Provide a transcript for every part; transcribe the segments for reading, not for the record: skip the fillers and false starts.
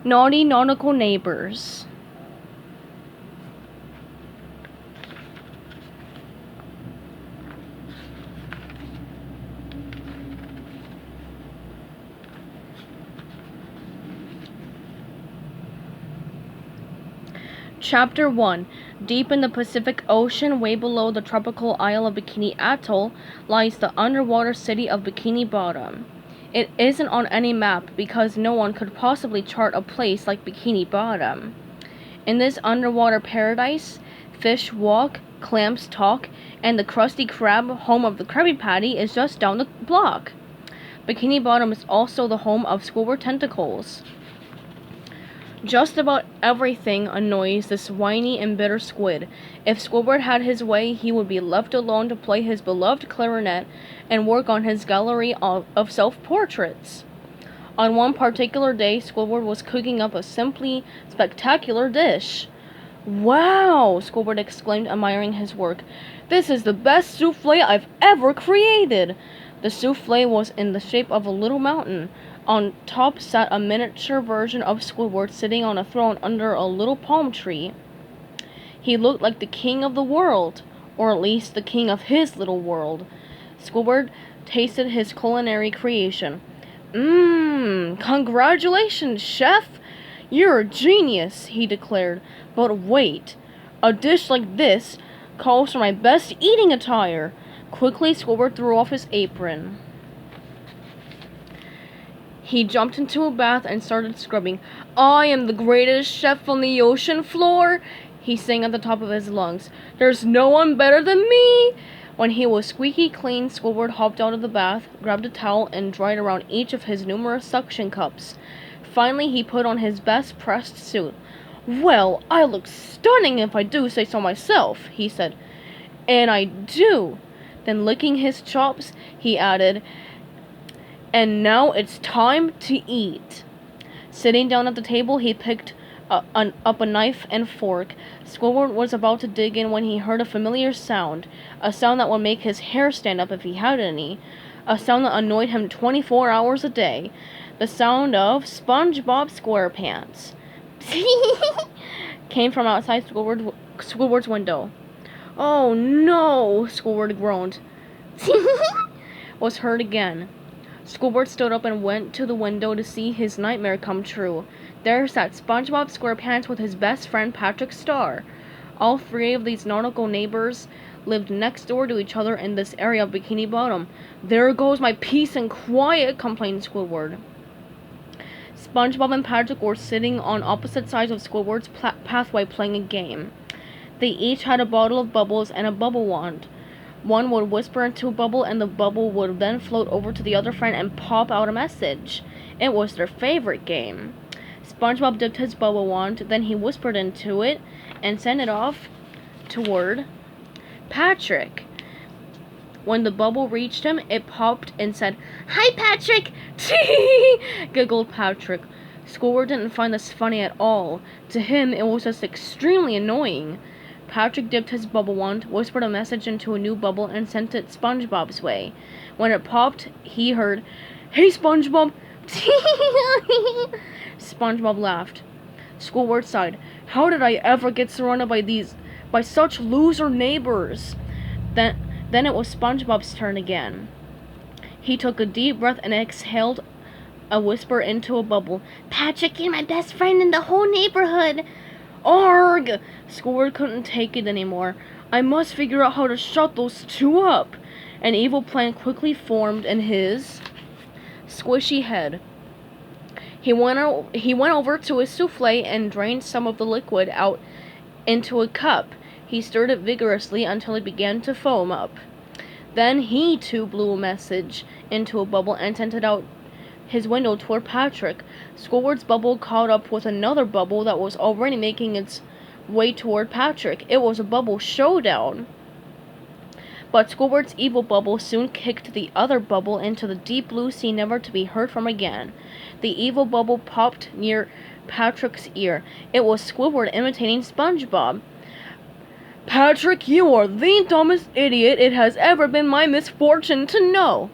Naughty nautical neighbors. Chapter 1. Deep in the Pacific Ocean, way below the tropical isle of Bikini Atoll, lies the underwater city of Bikini Bottom. It isn't on any map because no one could possibly chart a place like Bikini Bottom. In this underwater paradise, fish walk, clams talk, and the Krusty Krab, home of the Krabby Patty, is just down the block. Bikini Bottom is also the home of Squidward Tentacles. Just about everything annoys this whiny and bitter squid. If Squidward had his way, he would be left alone to play his beloved clarinet and work on his gallery of self-portraits. On one particular day, Squidward was cooking up a simply spectacular dish. "Wow!" Squidward exclaimed, admiring his work. "This is the best souffle I've ever created!" The souffle was in the shape of a little mountain. On top sat a miniature version of Squidward sitting on a throne under a little palm tree. He looked like the king of the world, or at least the king of his little world. Squidward tasted his culinary creation. Congratulations, chef! You're a genius," he declared. "But wait, a dish like this calls for my best eating attire." Quickly, Squidward threw off his apron. He jumped into a bath and started scrubbing. "I am the greatest chef on the ocean floor," he sang at the top of his lungs. "There's no one better than me." When he was squeaky clean, Squidward hopped out of the bath, grabbed a towel, and dried around each of his numerous suction cups. Finally, he put on his best pressed suit. "Well, I look stunning if I do say so myself," he said. "And I do." Then, licking his chops, he added, "And now it's time to eat." Sitting down at the table, he picked up a knife and fork. Squidward was about to dig in when he heard a familiar sound, a sound that would make his hair stand up if he had any, a sound that annoyed him 24 hours a day, the sound of SpongeBob SquarePants. Came from outside Squidward's window. "Oh no," Squidward groaned. Was heard again. Squidward stood up and went to the window to see his nightmare come true. There sat SpongeBob SquarePants with his best friend Patrick Star. All three of these nautical neighbors lived next door to each other in this area of Bikini Bottom. "There goes my peace and quiet," complained Squidward. SpongeBob and Patrick were sitting on opposite sides of Squidward's pathway playing a game. They each had a bottle of bubbles and a bubble wand. One would whisper into a bubble, and the bubble would then float over to the other friend and pop out a message. It was their favorite game. SpongeBob dipped his bubble wand, then he whispered into it and sent it off toward Patrick. When the bubble reached him, it popped and said, "Hi, Patrick!" Giggled Patrick. Squidward didn't find this funny at all. To him, it was just extremely annoying. Patrick dipped his bubble wand, whispered a message into a new bubble, and sent it SpongeBob's way. When it popped, he heard, "Hey, SpongeBob!" SpongeBob laughed. Squidward sighed. "How did I ever get surrounded by such loser neighbors?" Then it was SpongeBob's turn again. He took a deep breath and exhaled a whisper into a bubble. "Patrick, you're my best friend in the whole neighborhood." "Arg!" Squidward couldn't take it anymore. "I must figure out how to shut those two up." An evil plan quickly formed in his squishy head. He went over to his souffle and drained some of the liquid out into a cup. He stirred it vigorously until it began to foam up. Then he too blew a message into a bubble and sent it out his window toward Patrick. Squidward's bubble caught up with another bubble that was already making its way toward Patrick. It was a bubble showdown. But Squidward's evil bubble soon kicked the other bubble into the deep blue sea, never to be heard from again. The evil bubble popped near Patrick's ear. It was Squidward imitating SpongeBob. "Patrick, you are the dumbest idiot it has ever been my misfortune to know."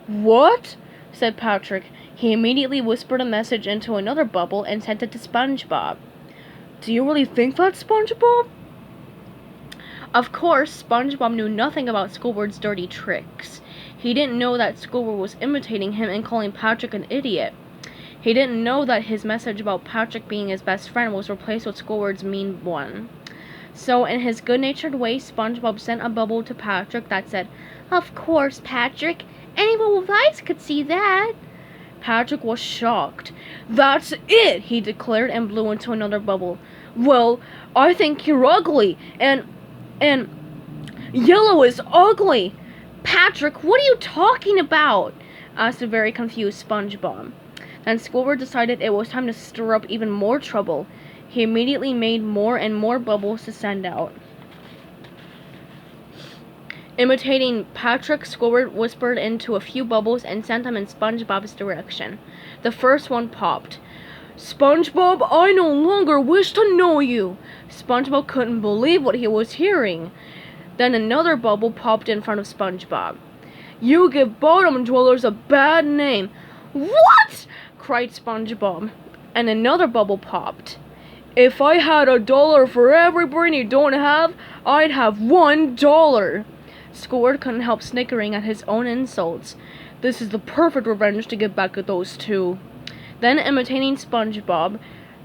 "What?" said Patrick. He immediately whispered a message into another bubble and sent it to SpongeBob. Do you really think that, SpongeBob? Of course, SpongeBob knew nothing about Squidward's dirty tricks. He didn't know that Squidward was imitating him and calling Patrick an idiot. He didn't know that his message about Patrick being his best friend was replaced with Squidward's mean one. So, in his good-natured way, SpongeBob sent a bubble to Patrick that said, "Of course, Patrick. Anyone with eyes could see that." Patrick was shocked. "That's it!" he declared and blew into another bubble. "Well, I think you're ugly, and yellow is ugly." "Patrick, what are you talking about?" asked the very confused SpongeBob. Then Squidward decided it was time to stir up even more trouble. He immediately made more and more bubbles to send out. Imitating Patrick, Squidward whispered into a few bubbles and sent them in SpongeBob's direction. The first one popped. "SpongeBob, I no longer wish to know you." SpongeBob couldn't believe what he was hearing. Then another bubble popped in front of SpongeBob. "You give bottom dwellers a bad name." "What?" cried SpongeBob. And another bubble popped. "If I had $1 for every brain you don't have, I'd have $1. Squidward couldn't help snickering at his own insults. This is the perfect revenge to get back at those two. Then, imitating SpongeBob,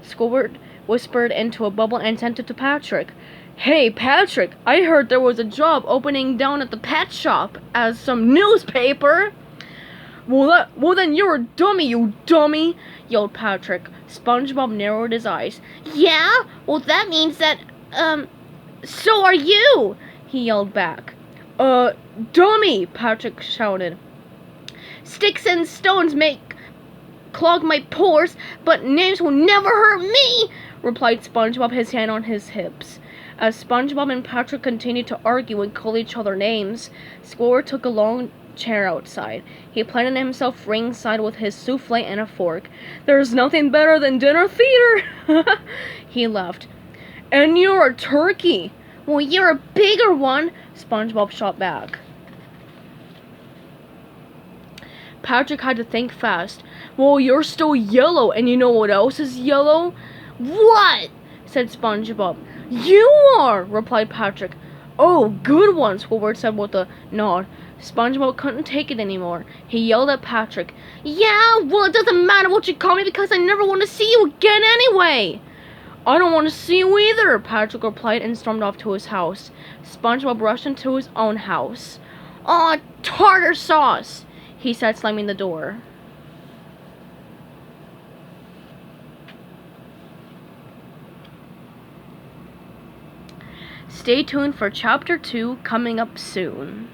Squidward whispered into a bubble and sent it to Patrick. "Hey, Patrick, I heard there was a job opening down at the pet shop as some newspaper." Well then you're a dummy, you dummy," yelled Patrick. SpongeBob narrowed his eyes. "Yeah? Well, that means that, so are you," he yelled back. Dummy," Patrick shouted. "Sticks and stones clog my pores, but names will never hurt me," replied SpongeBob, his hand on his hips. As SpongeBob and Patrick continued to argue and call each other names, Squidward took a long chair outside. He planted himself ringside with his souffle and a fork. "There's nothing better than dinner theater," he laughed. "And you're a turkey." "Well, you're a bigger one," SpongeBob shot back. Patrick had to think fast. "Well, you're still yellow, and you know what else is yellow?" "What?" said SpongeBob. "You are," replied Patrick. "Oh, good one," Squidward said with a nod. SpongeBob couldn't take it anymore. He yelled at Patrick. "Yeah, well, it doesn't matter what you call me because I never want to see you again anyway." "I don't want to see you either," Patrick replied and stormed off to his house. SpongeBob rushed into his own house. "Aw, tartar sauce," he said, slamming the door. Stay tuned for Chapter 2 coming up soon.